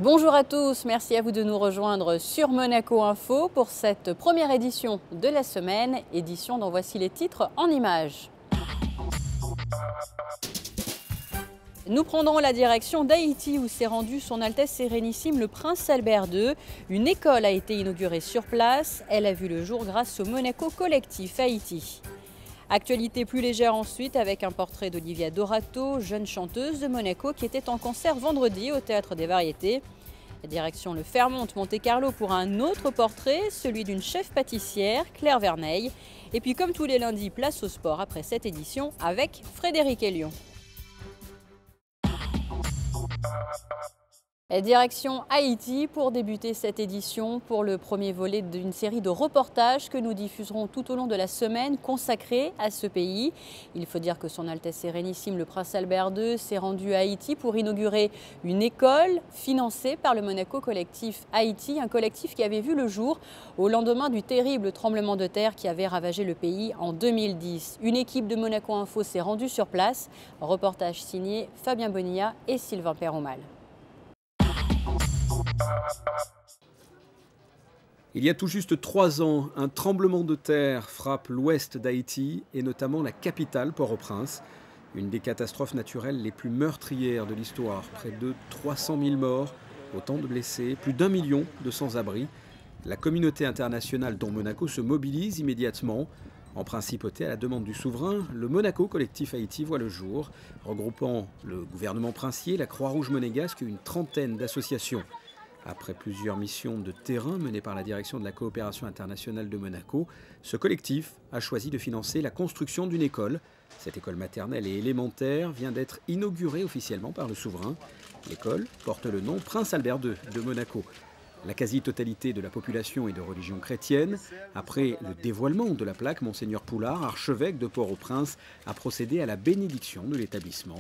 Bonjour à tous, merci à vous de nous rejoindre sur Monaco Info pour cette première édition de la semaine, édition dont voici les titres en images. Nous prendrons la direction d'Haïti où s'est rendu Son Altesse Sérénissime le Prince Albert II. Une école a été inaugurée sur place, elle a vu le jour grâce au Monaco Collectif Haïti. Actualité plus légère ensuite avec un portrait d'Olivia Dorato, jeune chanteuse de Monaco qui était en concert vendredi au Théâtre des Variétés. Direction le Fairmont-Monte-Carlo pour un autre portrait, celui d'une chef pâtissière, Claire Verneille. Et puis comme tous les lundis, place au sport après cette édition avec Frédéric Elion. Direction Haïti pour débuter cette édition pour le premier volet d'une série de reportages que nous diffuserons tout au long de la semaine consacrée à ce pays. Il faut dire que Son Altesse Sérénissime le Prince Albert II s'est rendu à Haïti pour inaugurer une école financée par le Monaco Collectif Haïti, un collectif qui avait vu le jour au lendemain du terrible tremblement de terre qui avait ravagé le pays en 2010. Une équipe de Monaco Info s'est rendue sur place. Reportage signé Fabien Bonilla et Sylvain Perromal. Il y a tout juste 3 ans, un tremblement de terre frappe l'ouest d'Haïti et notamment la capitale, Port-au-Prince. Une des catastrophes naturelles les plus meurtrières de l'histoire. Près de 300 000 morts, autant de blessés, plus d'1 million de sans-abri. La communauté internationale dont Monaco se mobilise immédiatement. En principauté, à la demande du souverain, le Monaco Collectif Haïti voit le jour, regroupant le gouvernement princier, la Croix-Rouge monégasque et une trentaine d'associations. Après plusieurs missions de terrain menées par la direction de la coopération internationale de Monaco, ce collectif a choisi de financer la construction d'une école. Cette école maternelle et élémentaire vient d'être inaugurée officiellement par le souverain. L'école porte le nom Prince Albert II de Monaco. La quasi-totalité de la population est de religion chrétienne. Après le dévoilement de la plaque, Monseigneur Poulard, archevêque de Port-au-Prince, a procédé à la bénédiction de l'établissement.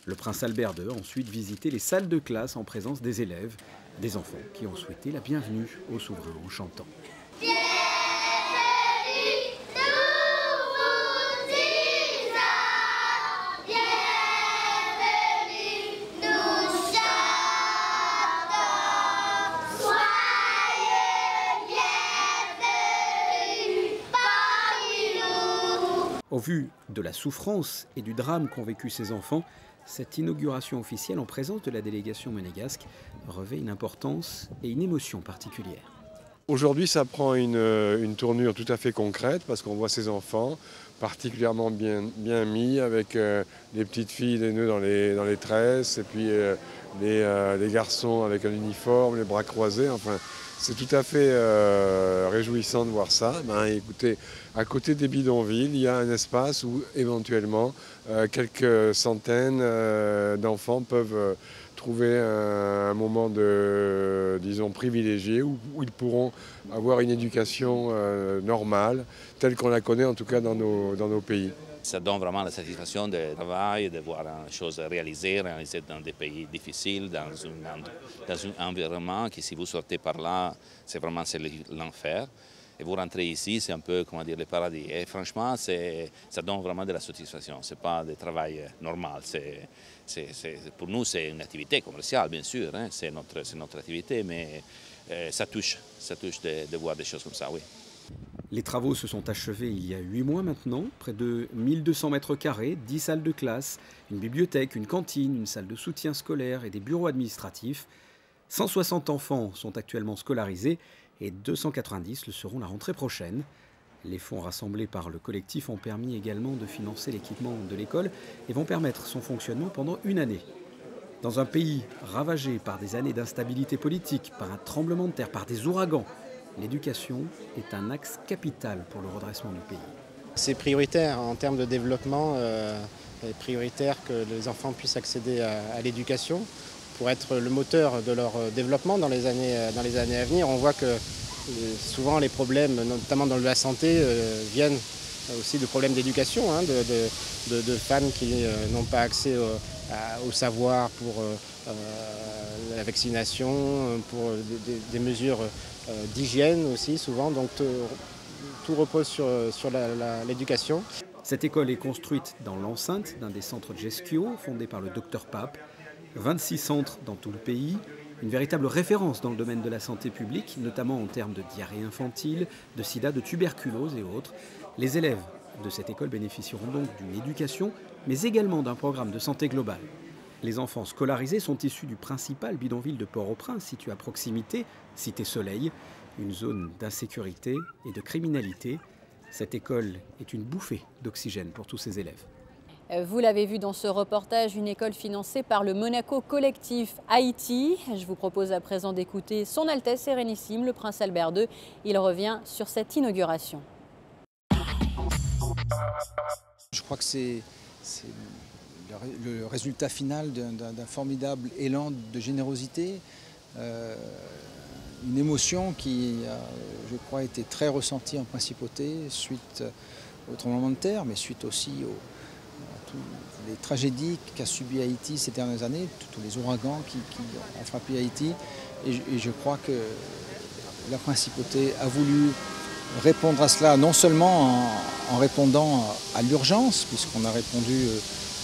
Le Prince Albert II a ensuite visité les salles de classe en présence des élèves, des enfants qui ont souhaité la bienvenue au souverain en chantant. Au vu de la souffrance et du drame qu'ont vécu ces enfants, cette inauguration officielle en présence de la délégation monégasque revêt une importance et une émotion particulière. Aujourd'hui, ça prend une tournure tout à fait concrète parce qu'on voit ces enfants particulièrement bien mis avec les petites filles, les nœuds dans les tresses et puis les garçons avec un uniforme, les bras croisés. Enfin, c'est tout à fait réjouissant de voir ça. Écoutez, à côté des bidonvilles, il y a un espace où éventuellement quelques centaines d'enfants peuvent trouver un moment disons, privilégié où ils pourront avoir une éducation normale, telle qu'on la connaît en tout cas dans nos pays. Ça donne vraiment la satisfaction de travail, de voir une chose réalisée dans des pays difficiles, dans un environnement qui, si vous sortez par là, c'est vraiment l'enfer. Et vous rentrez ici, c'est un peu, comment dire, le paradis. Et franchement, ça donne vraiment de la satisfaction. Ce n'est pas du travail normal. Pour nous, c'est une activité commerciale, bien sûr. Hein, c'est notre activité, mais ça touche de voir des choses comme ça, oui. Les travaux se sont achevés il y a 8 mois maintenant, près de 1200 mètres carrés, 10 salles de classe, une bibliothèque, une cantine, une salle de soutien scolaire et des bureaux administratifs. 160 enfants sont actuellement scolarisés et 290 le seront la rentrée prochaine. Les fonds rassemblés par le collectif ont permis également de financer l'équipement de l'école et vont permettre son fonctionnement pendant 1 année. Dans un pays ravagé par des années d'instabilité politique, par un tremblement de terre, par des ouragans, l'éducation est un axe capital pour le redressement du pays. C'est prioritaire en termes de développement, prioritaire que les enfants puissent accéder à l'éducation pour être le moteur de leur développement dans les années à venir. On voit que souvent les problèmes, notamment dans la santé, viennent aussi de problèmes d'éducation, hein, de femmes qui n'ont pas accès au savoir pour la vaccination, pour des mesures d'hygiène aussi souvent, donc tout repose sur l'éducation. Cette école est construite dans l'enceinte d'un des centres Geskio, fondé par le Dr Pape. 26 centres dans tout le pays, Une véritable référence dans le domaine de la santé publique, notamment en termes de diarrhée infantile, de sida, de tuberculose et autres. Les élèves de cette école bénéficieront donc d'une éducation, mais également d'un programme de santé globale. Les enfants scolarisés sont issus du principal bidonville de Port-au-Prince, situé à proximité, Cité Soleil, une zone d'insécurité et de criminalité. Cette école est une bouffée d'oxygène pour tous ces élèves. Vous l'avez vu dans ce reportage, une école financée par le Monaco Collectif Haïti. Je vous propose à présent d'écouter Son Altesse Sérénissime, le Prince Albert II. Il revient sur cette inauguration. Je crois que c'est le résultat final d'un formidable élan de générosité, une émotion qui, je crois, a été très ressentie en principauté suite au tremblement de terre, mais suite aussi à toutes les tragédies qu'a subi Haïti ces dernières années, tous les ouragans qui ont frappé Haïti. Et je crois que la principauté a voulu répondre à cela, non seulement en répondant à l'urgence, puisqu'on a répondu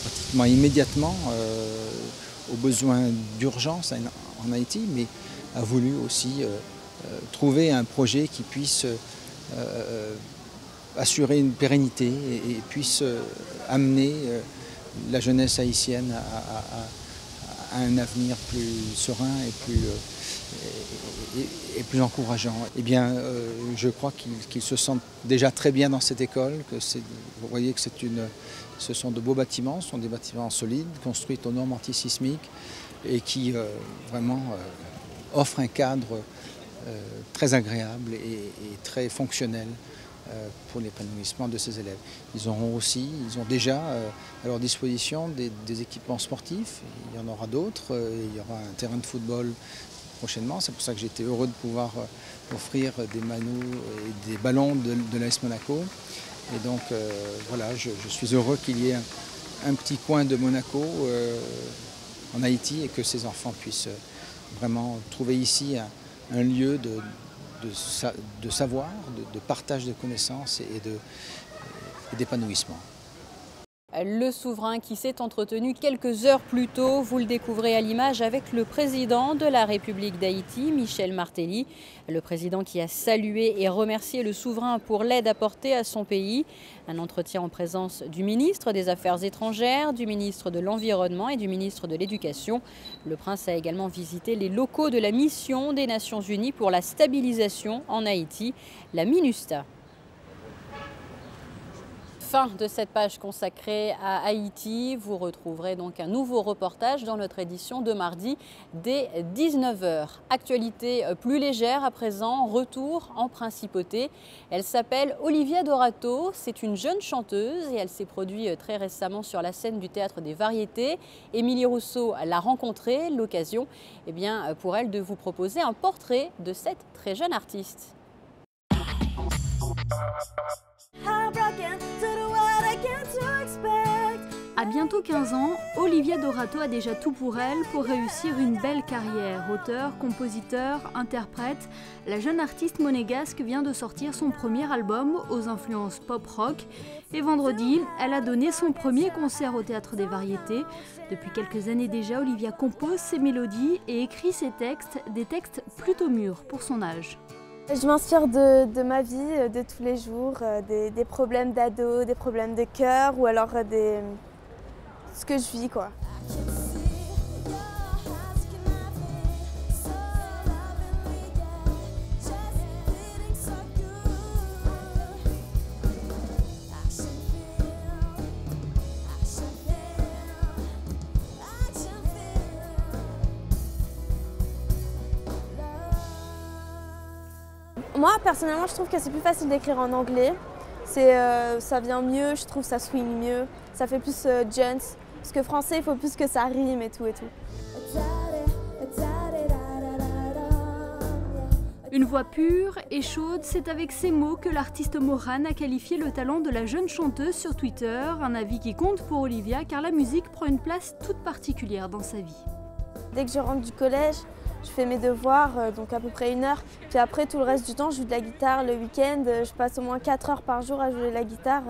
pratiquement immédiatement aux besoins d'urgence en Haïti, mais a voulu aussi trouver un projet qui puisse assurer une pérennité et puisse amener la jeunesse haïtienne à un avenir plus serein et plus encourageant. Eh bien, je crois qu'ils se sentent déjà très bien dans cette école. Vous voyez que ce sont de beaux bâtiments, ce sont des bâtiments solides, construits aux normes antisismiques et qui vraiment offrent un cadre très agréable et très fonctionnel pour l'épanouissement de ces élèves. Ils ont déjà à leur disposition des équipements sportifs, il y en aura d'autres, il y aura un terrain de football prochainement, c'est pour ça que j'ai été heureux de pouvoir offrir des maillots et des ballons de l'AS Monaco. Et donc voilà, je suis heureux qu'il y ait un petit coin de Monaco en Haïti et que ces enfants puissent vraiment trouver ici un lieu de savoir, de partage de connaissances et d'épanouissement. Le souverain qui s'est entretenu quelques heures plus tôt, vous le découvrez à l'image avec le président de la République d'Haïti, Michel Martelly. Le président qui a salué et remercié le souverain pour l'aide apportée à son pays. Un entretien en présence du ministre des Affaires étrangères, du ministre de l'Environnement et du ministre de l'Éducation. Le prince a également visité les locaux de la mission des Nations Unies pour la stabilisation en Haïti, la MINUSTAH. Fin de cette page consacrée à Haïti. Vous retrouverez donc un nouveau reportage dans notre édition de mardi dès 19 h. Actualité plus légère à présent, retour en principauté. Elle s'appelle Olivia Dorato, c'est une jeune chanteuse et elle s'est produite très récemment sur la scène du Théâtre des Variétés. Émilie Rousseau l'a rencontrée, l'occasion pour elle de vous proposer un portrait de cette très jeune artiste. À bientôt 15 ans, Olivia Dorato a déjà tout pour elle pour réussir une belle carrière. Auteur, compositeur, interprète, la jeune artiste monégasque vient de sortir son premier album aux influences pop-rock. Et vendredi, elle a donné son premier concert au Théâtre des Variétés. Depuis quelques années déjà, Olivia compose ses mélodies et écrit ses textes, des textes plutôt mûrs pour son âge. Je m'inspire de ma vie, de tous les jours, des problèmes d'ado, des problèmes de cœur ou alors ce que je vis, quoi. Moi, personnellement, je trouve que c'est plus facile d'écrire en anglais. Ça vient mieux, je trouve, ça swing mieux, ça fait plus gens. Parce que français, il faut plus que ça rime et tout et tout. Une voix pure et chaude, c'est avec ces mots que l'artiste Morane a qualifié le talent de la jeune chanteuse sur Twitter. Un avis qui compte pour Olivia car la musique prend une place toute particulière dans sa vie. Dès que je rentre du collège, je fais mes devoirs, donc à peu près 1 heure. Puis après, tout le reste du temps, je joue de la guitare. Le week-end, je passe au moins 4 heures par jour à jouer de la guitare,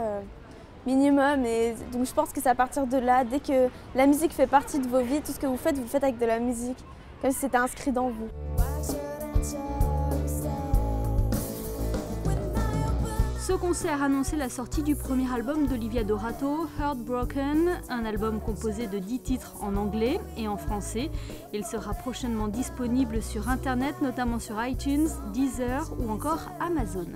minimum. Et donc je pense que c'est à partir de là, dès que la musique fait partie de vos vies, tout ce que vous faites avec de la musique. comme si c'était inscrit dans vous. Ce concert annonçait la sortie du premier album d'Olivia Dorato, Heartbroken, un album composé de 10 titres en anglais et en français. Il sera prochainement disponible sur Internet, notamment sur iTunes, Deezer ou encore Amazon.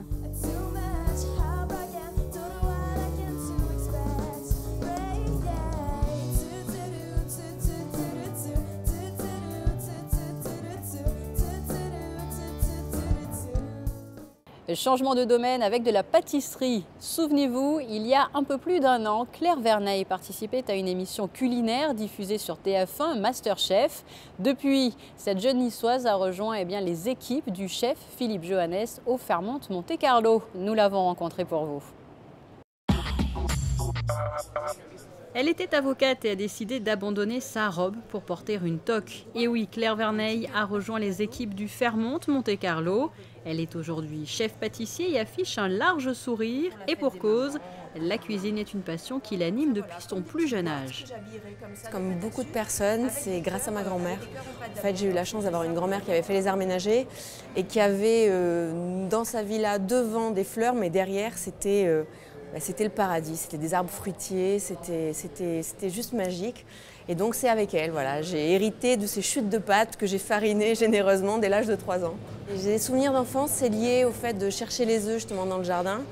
Changement de domaine avec de la pâtisserie. Souvenez-vous, il y a un peu plus d'un an, Claire Verneille participait à une émission culinaire diffusée sur TF1, MasterChef. Depuis, cette jeune niçoise a rejoint les équipes du chef Philippe Johannes au Fairmont Monte-Carlo. Nous l'avons rencontré pour vous. Elle était avocate et a décidé d'abandonner sa robe pour porter une toque. Et oui, Claire Verneille a rejoint les équipes du Fairmont Monte-Carlo. Elle est aujourd'hui chef pâtissier et affiche un large sourire. Et pour cause, la cuisine est une passion qui l'anime depuis son plus jeune âge. Comme beaucoup de personnes, c'est grâce à ma grand-mère. En fait, j'ai eu la chance d'avoir une grand-mère qui avait fait les arts ménagers et qui avait dans sa villa devant des fleurs, mais derrière, c'était le paradis. C'était des arbres fruitiers, c'était juste magique. Et donc c'est avec elle, voilà. J'ai hérité de ces chutes de pâtes que j'ai farinées généreusement dès l'âge de 3 ans. J'ai des souvenirs d'enfance, c'est lié au fait de chercher les œufs justement dans le jardin,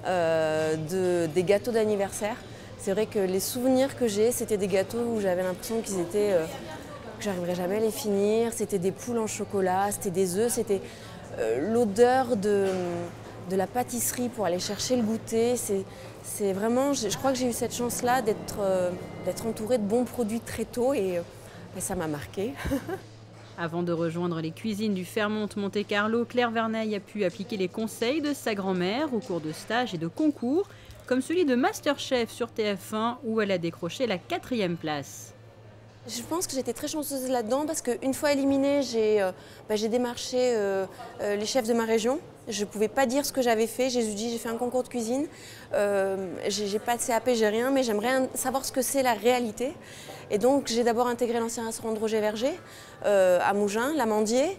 des gâteaux d'anniversaire. C'est vrai que les souvenirs que j'ai, c'était des gâteaux où j'avais l'impression qu'ils étaient, que j'arriverais jamais à les finir. C'était des poules en chocolat, c'était des œufs, c'était l'odeur de la pâtisserie pour aller chercher le goûter. C'est vraiment, je crois que j'ai eu cette chance-là d'être entourée de bons produits très tôt et ça m'a marquée. Avant de rejoindre les cuisines du Fairmont Monte-Carlo, Claire Verneille a pu appliquer les conseils de sa grand-mère au cours de stages et de concours, comme celui de MasterChef sur TF1 où elle a décroché la 4e place. Je pense que j'étais très chanceuse là-dedans parce qu'une fois éliminée, j'ai démarché les chefs de ma région. Je ne pouvais pas dire ce que j'avais fait. J'ai dit j'ai fait un concours de cuisine. J'ai pas de CAP, j'ai rien, mais j'aimerais savoir ce que c'est la réalité. Et donc j'ai d'abord intégré l'ancien restaurant de Roger Verger à Mougins, l'Amandier.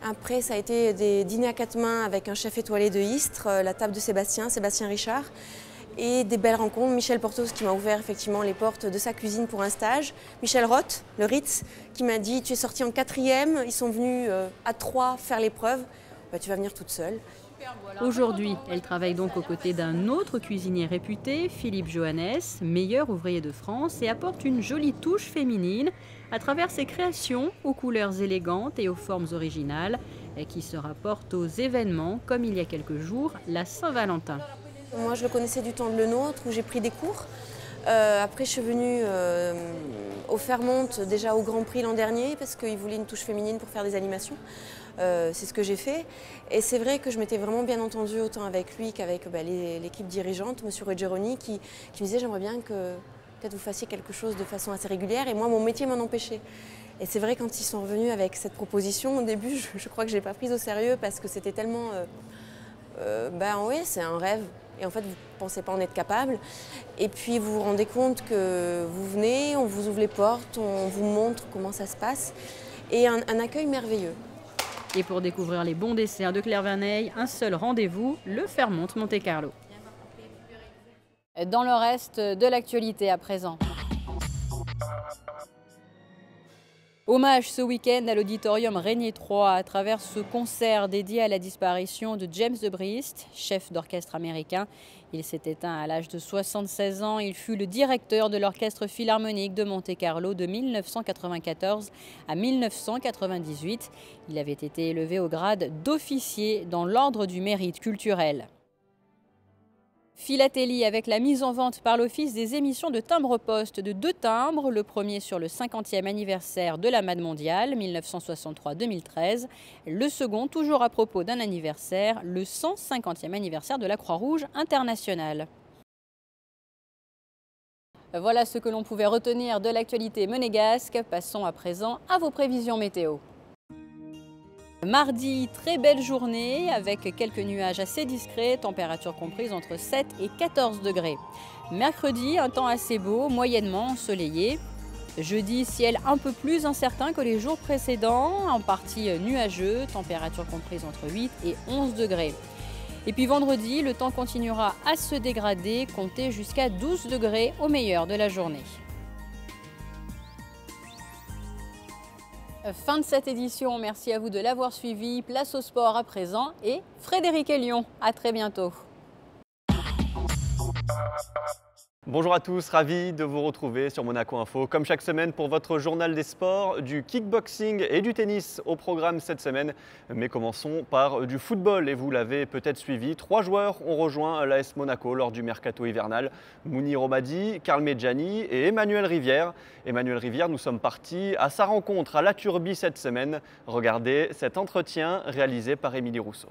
Après, ça a été des dîners à 4 mains avec un chef étoilé de Istres, la table de Sébastien Richard. Et des belles rencontres. Michel Portos qui m'a ouvert effectivement les portes de sa cuisine pour un stage. Michel Roth, le Ritz, qui m'a dit tu es sortie en 4e, ils sont venus à 3 faire l'épreuve, tu vas venir toute seule. Aujourd'hui, elle travaille donc aux côtés d'un autre cuisinier réputé, Philippe Johannes, meilleur ouvrier de France, et apporte une jolie touche féminine à travers ses créations aux couleurs élégantes et aux formes originales et qui se rapportent aux événements comme il y a quelques jours, la Saint-Valentin. Moi, je le connaissais du temps de Le Nôtre, où j'ai pris des cours. Après, je suis venue au Fairmont, déjà au Grand Prix l'an dernier, parce qu'ils voulaient une touche féminine pour faire des animations. C'est ce que j'ai fait. Et c'est vrai que je m'étais vraiment bien entendue, autant avec lui qu'avec l'équipe dirigeante, M. Ruggeroni, qui me disait « j'aimerais bien que peut-être vous fassiez quelque chose de façon assez régulière ». Et moi, mon métier m'en empêchait. Et c'est vrai, quand ils sont revenus avec cette proposition, au début, je crois que je ne l'ai pas prise au sérieux, parce que c'était tellement... oui, c'est un rêve. Et en fait, vous ne pensez pas en être capable. Et puis, vous vous rendez compte que vous venez, on vous ouvre les portes, on vous montre comment ça se passe. Et un accueil merveilleux. Et pour découvrir les bons desserts de Claire Verneille, un seul rendez-vous, le Fairmont Monte-Carlo. Dans le reste de l'actualité à présent. Hommage ce week-end à l'auditorium Régnier III à travers ce concert dédié à la disparition de James DeBreast, chef d'orchestre américain. Il s'est éteint à l'âge de 76 ans. Il fut le directeur de l'Orchestre Philharmonique de Monte-Carlo de 1994 à 1998. Il avait été élevé au grade d'officier dans l'Ordre du Mérite culturel. Philatélie avec la mise en vente par l'Office des émissions de timbre-poste de 2 timbres, le premier sur le 50e anniversaire de la MAD mondiale 1963-2013, le second toujours à propos d'un anniversaire, le 150e anniversaire de la Croix-Rouge internationale. Voilà ce que l'on pouvait retenir de l'actualité monégasque. Passons à présent à vos prévisions météo. Mardi, très belle journée avec quelques nuages assez discrets, température comprise entre 7 et 14 degrés. Mercredi, un temps assez beau, moyennement ensoleillé. Jeudi, ciel un peu plus incertain que les jours précédents, en partie nuageux, température comprise entre 8 et 11 degrés. Et puis vendredi, le temps continuera à se dégrader, comptez jusqu'à 12 degrés au meilleur de la journée. Fin de cette édition, merci à vous de l'avoir suivi. Place au sport à présent et Frédéric Elion. À très bientôt. Bonjour à tous, ravi de vous retrouver sur Monaco Info. Comme chaque semaine pour votre journal des sports, du kickboxing et du tennis au programme cette semaine. Mais commençons par du football et vous l'avez peut-être suivi. 3 joueurs ont rejoint l'AS Monaco lors du mercato hivernal. Mounir Omadi, Karl Medjani et Emmanuel Rivière. Emmanuel Rivière, nous sommes partis à sa rencontre à La Turbie cette semaine. Regardez cet entretien réalisé par Émilie Rousseau.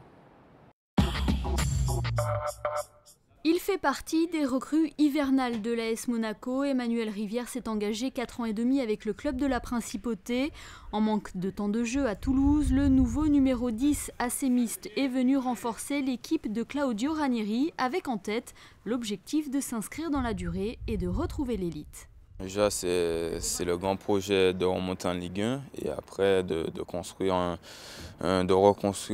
Il fait partie des recrues hivernales de l'AS Monaco. Emmanuel Rivière s'est engagé 4 ans et demi avec le club de la Principauté. En manque de temps de jeu à Toulouse, le nouveau numéro 10 assémiste est venu renforcer l'équipe de Claudio Ranieri avec en tête l'objectif de s'inscrire dans la durée et de retrouver l'élite. Déjà, c'est le grand projet de remonter en Ligue 1 et après de reconstruire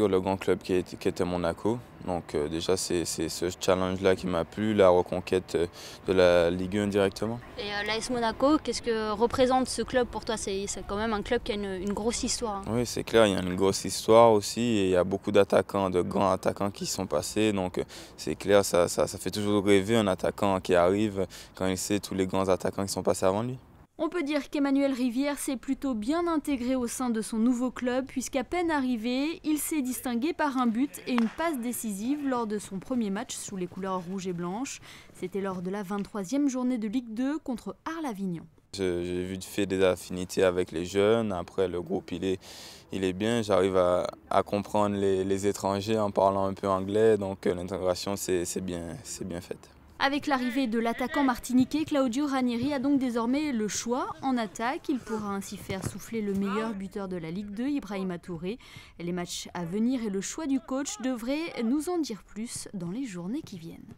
le grand club qui était Monaco. Donc déjà, c'est ce challenge-là qui m'a plu, la reconquête de la Ligue 1 directement. Et l'AS Monaco, qu'est-ce que représente ce club pour toi? C'est quand même un club qui a une grosse histoire. Hein. Oui, c'est clair, il y a une grosse histoire aussi et il y a beaucoup d'attaquants, de grands attaquants qui sont passés. Donc c'est clair, ça fait toujours rêver un attaquant qui arrive quand il sait tous les grands attaquants qui sont passés avant lui. On peut dire qu'Emmanuel Rivière s'est plutôt bien intégré au sein de son nouveau club puisqu'à peine arrivé, il s'est distingué par un but et une passe décisive lors de son premier match sous les couleurs rouges et blanches. C'était lors de la 23e journée de Ligue 2 contre Arles-Avignon. J'ai fait des affinités avec les jeunes, après le groupe il est bien, j'arrive à comprendre les étrangers en parlant un peu anglais, donc l'intégration c'est bien faite. Avec l'arrivée de l'attaquant martiniquais, Claudio Ranieri a donc désormais le choix en attaque. Il pourra ainsi faire souffler le meilleur buteur de la Ligue 2, Ibrahima Touré. Les matchs à venir et le choix du coach devraient nous en dire plus dans les journées qui viennent.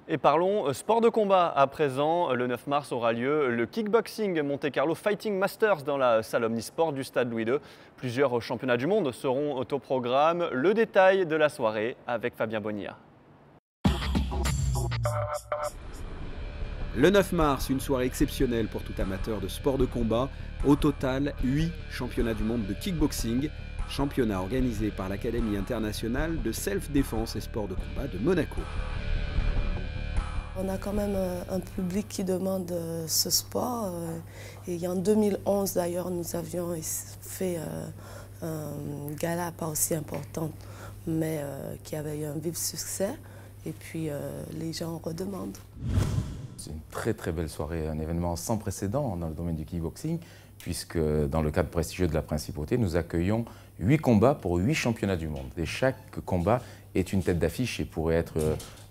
Et parlons sport de combat à présent. Le 9 mars aura lieu le Kickboxing Monte Carlo Fighting Masters dans la salle Omnisport du Stade Louis II. Plusieurs championnats du monde seront au programme. Le détail de la soirée avec Fabien Bonilla. Le 9 mars, une soirée exceptionnelle pour tout amateur de sport de combat. Au total, 8 championnats du monde de kickboxing, championnat organisé par l'Académie internationale de self-défense et sport de combat de Monaco. On a quand même un public qui demande ce sport. Et en 2011 d'ailleurs, nous avions fait un gala pas aussi important, mais qui avait eu un vif succès. Et puis les gens redemandent. C'est une très très belle soirée, un événement sans précédent dans le domaine du kickboxing, puisque dans le cadre prestigieux de la Principauté, nous accueillons 8 combats pour 8 championnats du monde. Et chaque combat est une tête d'affiche et pourrait être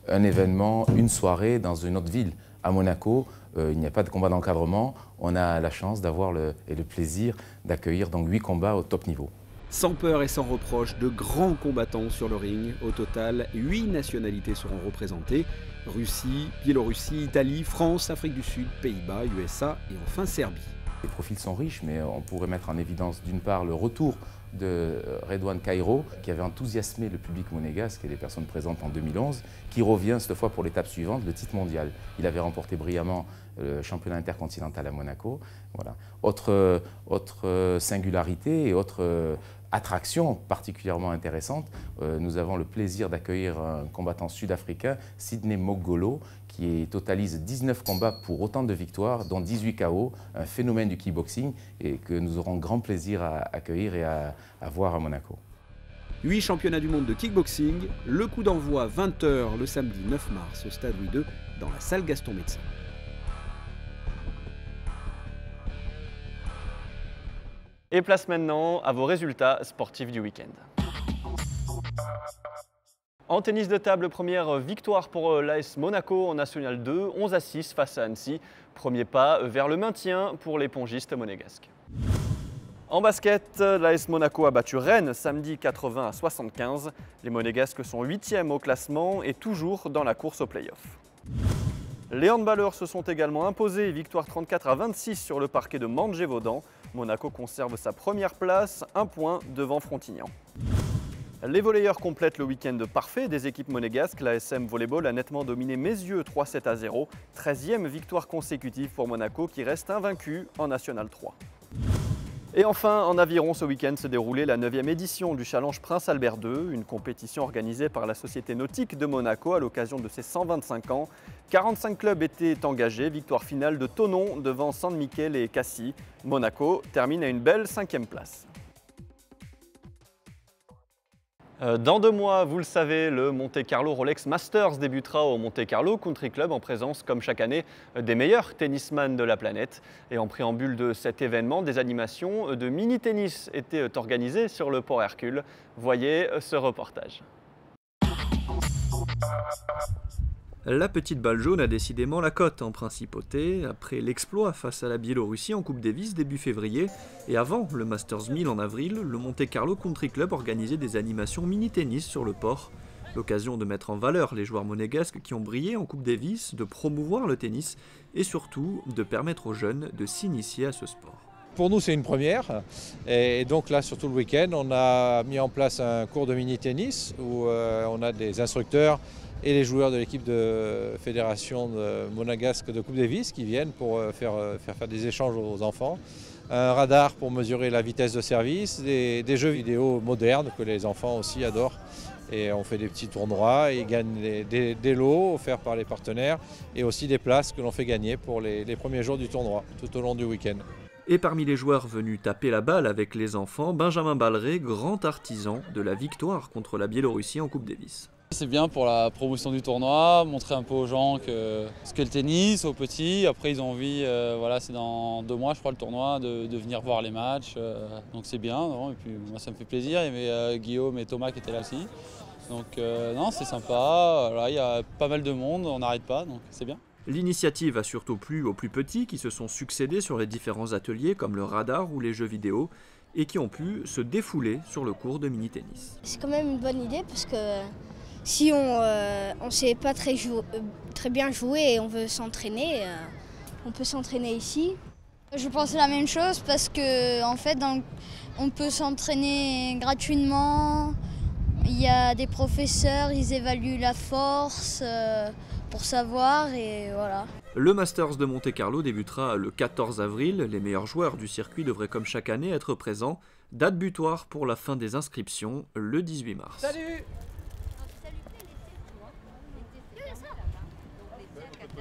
un événement, une soirée dans une autre ville. À Monaco, il n'y a pas de combat d'encadrement, on a la chance d'avoir le plaisir d'accueillir donc 8 combats au top niveau. Sans peur et sans reproche, de grands combattants sur le ring. Au total, 8 nationalités seront représentées. Russie, Biélorussie, Italie, France, Afrique du Sud, Pays-Bas, USA et enfin Serbie. Les profils sont riches, mais on pourrait mettre en évidence d'une part le retour de Redouane Cairo, qui avait enthousiasmé le public monégasque et les personnes présentes en 2011, qui revient cette fois pour l'étape suivante, le titre mondial. Il avait remporté brillamment le championnat intercontinental à Monaco. Voilà. Autre singularité et autre attraction particulièrement intéressante, nous avons le plaisir d'accueillir un combattant sud-africain, Sidney Mogolo, qui totalise 19 combats pour autant de victoires, dont 18 KO, un phénomène du kickboxing et que nous aurons grand plaisir à accueillir et à voir à Monaco. 8 championnats du monde de kickboxing, le coup d'envoi 20 h le samedi 9 mars au Stade Louis II dans la salle Gaston Médecin. Et place maintenant à vos résultats sportifs du week-end. En tennis de table, première victoire pour l'AS Monaco en National 2, 11-6 face à Annecy. Premier pas vers le maintien pour les pongistes monégasques. En basket, l'AS Monaco a battu Rennes samedi 80-75. Les monégasques sont 8e au classement et toujours dans la course au play-off. Les handballeurs se sont également imposés, victoire 34-26 sur le parquet de Mangé-Vaudan. Monaco conserve sa première place, 1 point devant Frontignan. Les volleyeurs complètent le week-end parfait des équipes monégasques. La SM Volleyball a nettement dominé Meyzieux 3-7-0. 13e victoire consécutive pour Monaco qui reste invaincu en National 3. Et enfin, en aviron, ce week-end se déroulait la 9e édition du Challenge Prince Albert II, une compétition organisée par la Société nautique de Monaco à l'occasion de ses 125 ans. 45 clubs étaient engagés, victoire finale de Thonon devant San Michele et Cassis. Monaco termine à une belle 5e place. Dans 2 mois, vous le savez, le Monte Carlo Rolex Masters débutera au Monte Carlo Country Club en présence, comme chaque année, des meilleurs tennisman de la planète. Et en préambule de cet événement, des animations de mini-tennis étaient organisées sur le port Hercule. Voyez ce reportage. La petite balle jaune a décidément la cote en principauté, après l'exploit face à la Biélorussie en Coupe Davis début février, et avant le Masters 1000 en avril, le Monte Carlo Country Club organisait des animations mini-tennis sur le port. L'occasion de mettre en valeur les joueurs monégasques qui ont brillé en Coupe Davis, de promouvoir le tennis, et surtout de permettre aux jeunes de s'initier à ce sport. Pour nous, c'est une première. Et donc là, surtout le week-end, on a mis en place un cours de mini-tennis où on a des instructeurs et les joueurs de l'équipe de fédération monégasque de Coupe Davis qui viennent pour faire des échanges aux enfants. Un radar pour mesurer la vitesse de service, des jeux vidéo modernes que les enfants aussi adorent. Et on fait des petits tournois, et ils gagnent des lots offerts par les partenaires et aussi des places que l'on fait gagner pour les premiers jours du tournoi, tout au long du week-end. Et parmi les joueurs venus taper la balle avec les enfants, Benjamin Balleret, grand artisan de la victoire contre la Biélorussie en Coupe Davis. C'est bien pour la promotion du tournoi, montrer un peu aux gens ce qu'est le tennis, aux petits. Après, ils ont envie, voilà, c'est dans 2 mois, je crois, le tournoi, de venir voir les matchs. Donc c'est bien, non, et puis moi ça me fait plaisir. Il y avait Guillaume et Thomas qui étaient là aussi. Donc non, c'est sympa, voilà, il y a pas mal de monde, on n'arrête pas, donc c'est bien. L'initiative a surtout plu aux plus petits qui se sont succédés sur les différents ateliers comme le radar ou les jeux vidéo et qui ont pu se défouler sur le cours de mini-tennis. C'est quand même une bonne idée parce que si on ne sait pas très bien jouer et on veut s'entraîner, on peut s'entraîner ici. Je pense la même chose parce que en fait, on peut s'entraîner gratuitement. Il y a des professeurs, ils évaluent la force pour savoir et voilà. Le Masters de Monte Carlo débutera le 14 avril. Les meilleurs joueurs du circuit devraient comme chaque année être présents. Date butoir pour la fin des inscriptions le 18 mars. Salut!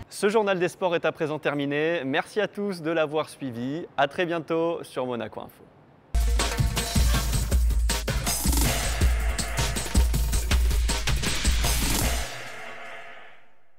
Ce journal des sports est à présent terminé. Merci à tous de l'avoir suivi. À très bientôt sur Monaco Info.